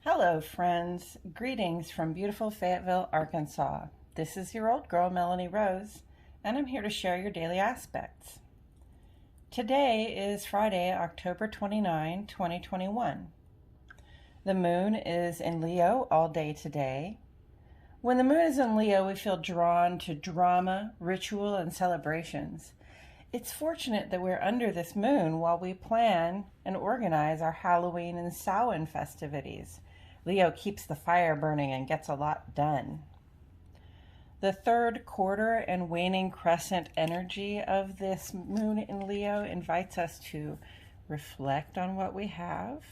Hello, friends. Greetings from beautiful Fayetteville, Arkansas. This is your old girl, Melanie Rose, and I'm here to share your daily aspects. Today is Friday, October 29, 2021. The moon is in Leo all day today. When the moon is in Leo, we feel drawn to drama, ritual, and celebrations. It's fortunate that we're under this moon while we plan and organize our Halloween and Samhain festivities. Leo keeps the fire burning and gets a lot done. The third quarter and waning crescent energy of this moon in Leo invites us to reflect on what we have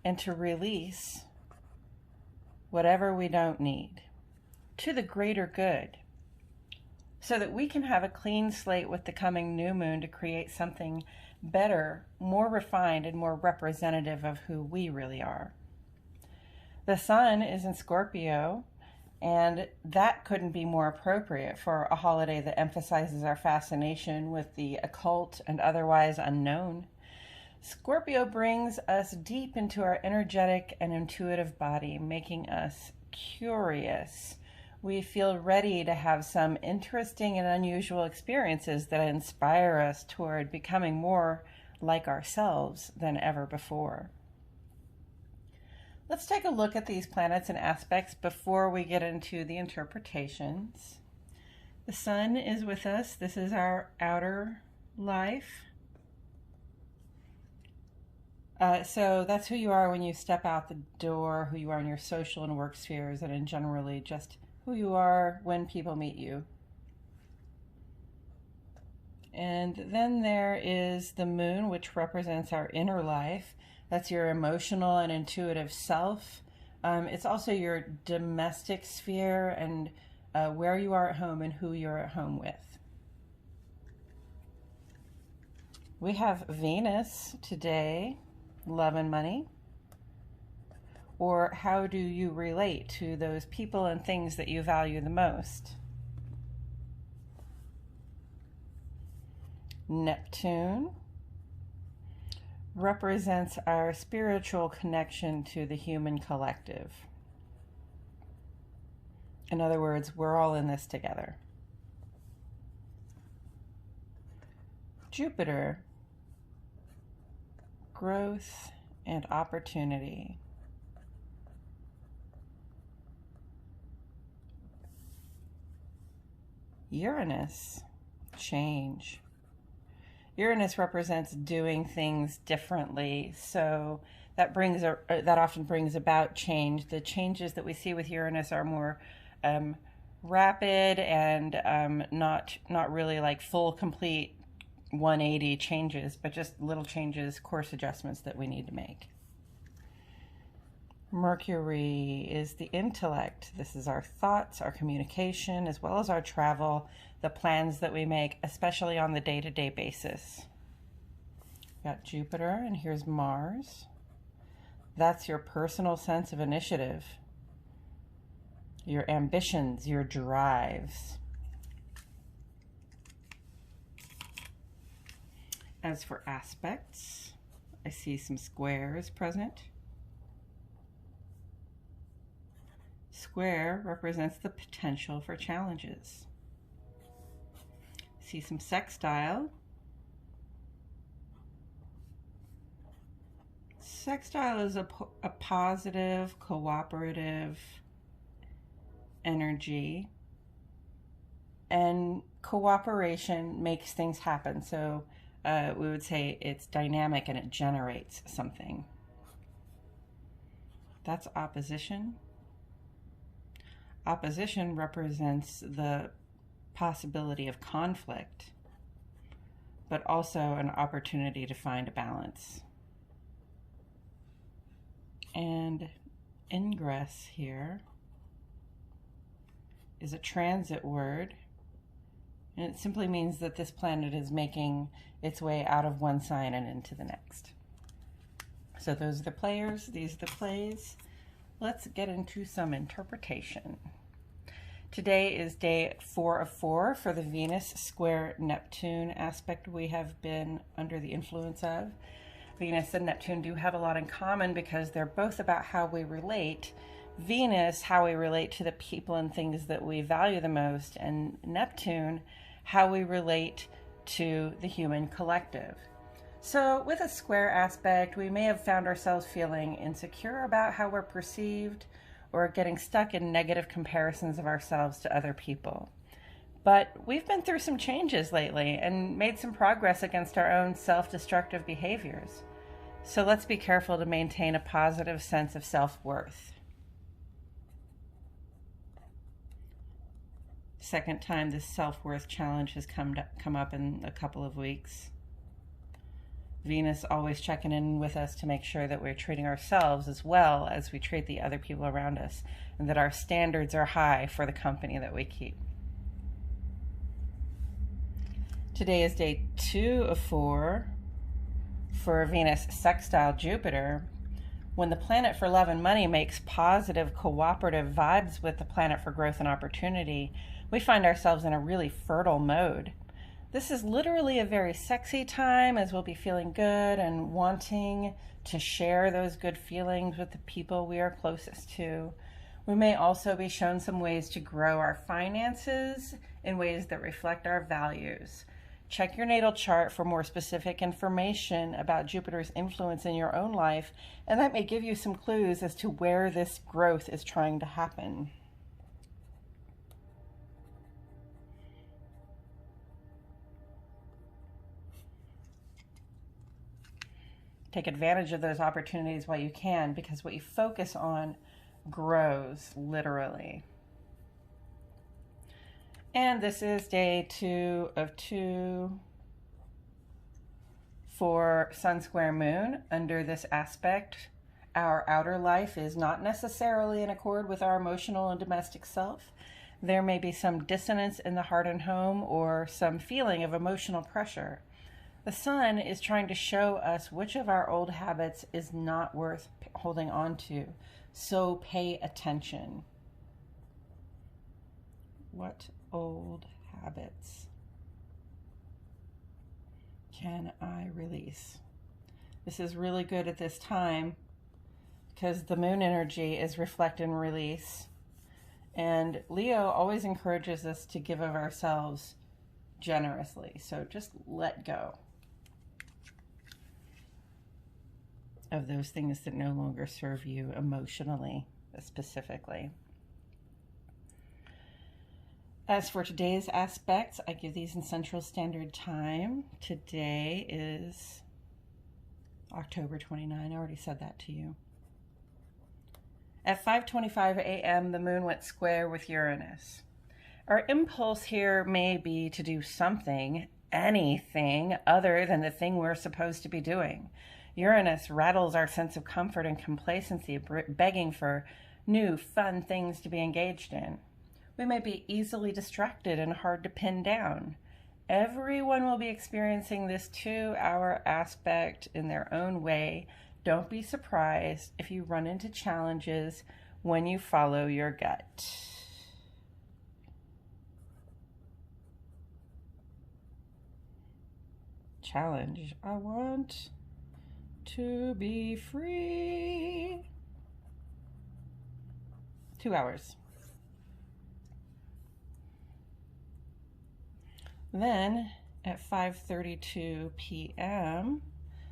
and to release whatever we don't need to the greater good, so that we can have a clean slate with the coming new moon to create something better, more refined, and more representative of who we really are. The sun is in Scorpio, and that couldn't be more appropriate for a holiday that emphasizes our fascination with the occult and otherwise unknown. Scorpio brings us deep into our energetic and intuitive body, making us curious. We feel ready to have some interesting and unusual experiences that inspire us toward becoming more like ourselves than ever before. Let's take a look at these planets and aspects before we get into the interpretations. The sun is with us. This is our outer life. So that's who you are when you step out the door, who you are in your social and work spheres, and in generally just who you are when people meet you. And then there is the moon, which represents our inner life. That's your emotional and intuitive self. It's also your domestic sphere and where you are at home and who you're at home with. We have Venus today, love and money. Or how do you relate to those people and things that you value the most? Neptune represents our spiritual connection to the human collective. In other words, we're all in this together. Jupiter, growth and opportunity. Uranus, change. Uranus represents doing things differently, so that often brings about change. The changes that we see with Uranus are more rapid and not really like full, complete 180 changes, but just little changes, course adjustments that we need to make. Mercury is the intellect. This is our thoughts, our communication, as well as our travel, the plans that we make, especially on the day-to-day basis. Got Jupiter, and here's Mars. That's your personal sense of initiative, your ambitions, your drives. As for aspects, I see some squares present. Square represents the potential for challenges. See some sextile. Sextile is a positive, cooperative energy, and cooperation makes things happen. So we would say it's dynamic and it generates something. That's opposition. Opposition represents the possibility of conflict, but also an opportunity to find a balance. And ingress here is a transit word, and it simply means that this planet is making its way out of one sign and into the next. So those are the players, these are the plays. Let's get into some interpretation. Today is day 4 of 4 for the Venus square Neptune aspect we have been under the influence of. Venus and Neptune do have a lot in common because they're both about how we relate. Venus, how we relate to the people and things that we value the most, and Neptune, how we relate to the human collective. So with a square aspect, we may have found ourselves feeling insecure about how we're perceived or getting stuck in negative comparisons of ourselves to other people. But we've been through some changes lately and made some progress against our own self-destructive behaviors. So let's be careful to maintain a positive sense of self-worth. Second time this self-worth challenge has come up in a couple of weeks. Venus always checking in with us to make sure that we're treating ourselves as well as we treat the other people around us, and that our standards are high for the company that we keep. Today is day 2 of 4 for Venus sextile Jupiter. When the planet for love and money makes positive cooperative vibes with the planet for growth and opportunity, we find ourselves in a really fertile mode. This is literally a very sexy time, as we'll be feeling good and wanting to share those good feelings with the people we are closest to. We may also be shown some ways to grow our finances in ways that reflect our values. Check your natal chart for more specific information about Jupiter's influence in your own life, and that may give you some clues as to where this growth is trying to happen. Take advantage of those opportunities while you can, because what you focus on grows, literally. And this is day 2 of 2 for Sun square Moon. Under this aspect, our outer life is not necessarily in accord with our emotional and domestic self. There may be some dissonance in the heart and home, or some feeling of emotional pressure. The Sun is trying to show us which of our old habits is not worth holding on to. So pay attention. What old habits can I release? This is really good at this time because the moon energy is reflect and release. And Leo always encourages us to give of ourselves generously. So just let go of those things that no longer serve you emotionally, specifically. As for today's aspects, I give these in Central Standard Time. Today is October 29. I already said that to you. At 5:25 a.m., the moon went square with Uranus. Our impulse here may be to do something, anything, other than the thing we're supposed to be doing. Uranus rattles our sense of comfort and complacency, begging for new, fun things to be engaged in. We may be easily distracted and hard to pin down. Everyone will be experiencing this 2-hour aspect in their own way. Don't be surprised if you run into challenges when you follow your gut. Challenge. I want to be free. 2 hours. Then at 5:32 p.m.,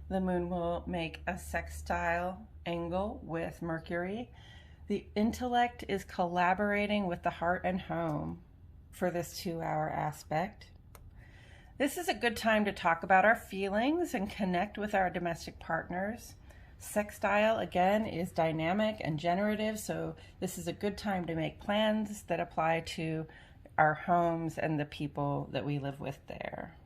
the moon will make a sextile angle with Mercury. The intellect is collaborating with the heart and home for this 2-hour aspect. This is a good time to talk about our feelings and connect with our domestic partners. Sextile, again, is dynamic and generative, so this is a good time to make plans that apply to our homes and the people that we live with there.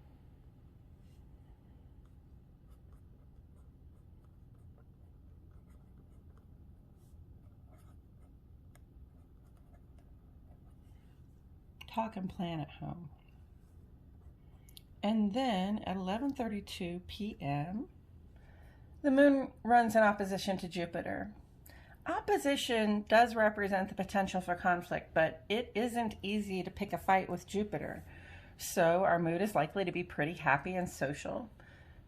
Talk and plan at home. And then at 11:32 p.m., the moon runs in opposition to Jupiter. Opposition does represent the potential for conflict, but it isn't easy to pick a fight with Jupiter. So our mood is likely to be pretty happy and social.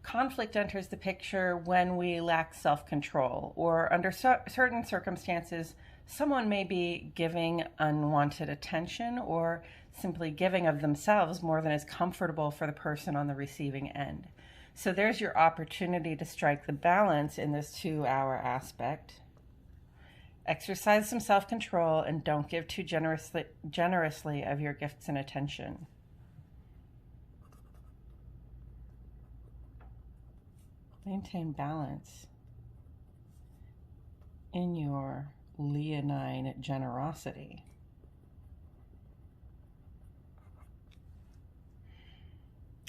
conflict enters the picture when we lack self-control, or under certain circumstances, someone may be giving unwanted attention or simply giving of themselves more than is comfortable for the person on the receiving end. So there's your opportunity to strike the balance in this 2-hour aspect. Exercise some self-control and don't give too generously of your gifts and attention. Maintain balance in your leonine generosity.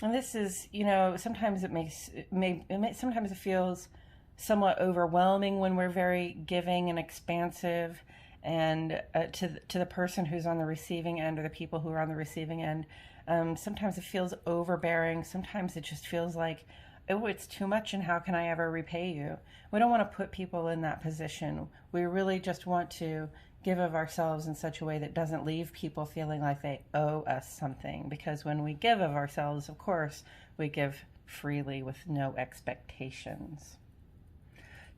And this is, sometimes sometimes it feels somewhat overwhelming when we're very giving and expansive, and to the person who's on the receiving end, or the people who are on the receiving end. Sometimes it feels overbearing. Sometimes it just feels like, oh, it's too much, and how can I ever repay you? We don't want to put people in that position. We really just want to give of ourselves in such a way that doesn't leave people feeling like they owe us something. Because when we give of ourselves, of course, we give freely with no expectations.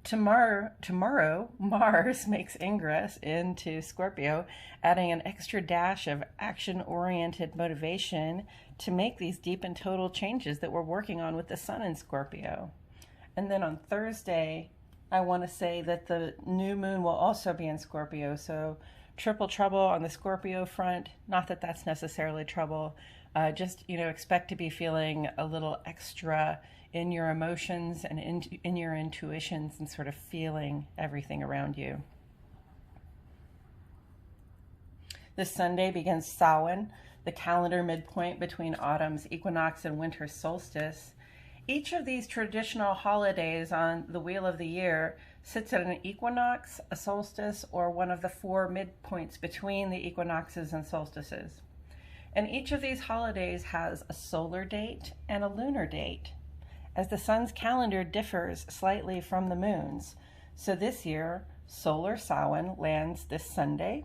Tomorrow, Mars makes ingress into Scorpio, adding an extra dash of action-oriented motivation to make these deep and total changes that we're working on with the Sun in Scorpio. And then on Thursday, I want to say that the new moon will also be in Scorpio, so triple trouble on the Scorpio front. Not that that's necessarily trouble, just expect to be feeling a little extra in your emotions and in your intuitions, and sort of feeling everything around you. This Sunday begins Samhain, the calendar midpoint between autumn's equinox and winter solstice. Each of these traditional holidays on the wheel of the year sits at an equinox, a solstice, or one of the 4 midpoints between the equinoxes and solstices. And each of these holidays has a solar date and a lunar date, as the sun's calendar differs slightly from the moon's. So this year, solar Samhain lands this Sunday,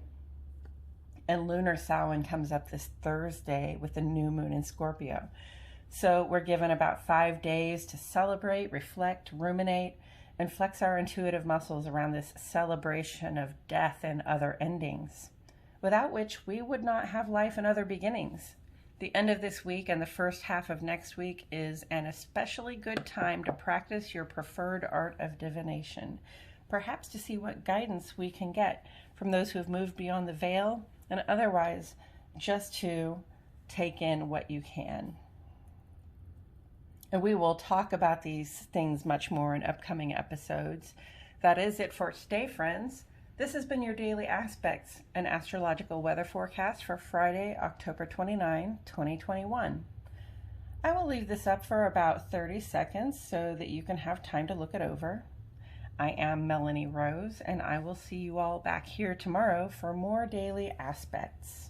and lunar Samhain comes up this Thursday with the new moon in Scorpio. So we're given about 5 days to celebrate, reflect, ruminate, and flex our intuitive muscles around this celebration of death and other endings, without which we would not have life and other beginnings. The end of this week and the first half of next week is an especially good time to practice your preferred art of divination, perhaps to see what guidance we can get from those who have moved beyond the veil, and otherwise just to take in what you can. And we will talk about these things much more in upcoming episodes. That is it for today, friends. This has been your Daily Aspects, an astrological weather forecast for Friday, October 29, 2021. I will leave this up for about 30 seconds so that you can have time to look it over. I am Melanie Rose, and I will see you all back here tomorrow for more Daily Aspects.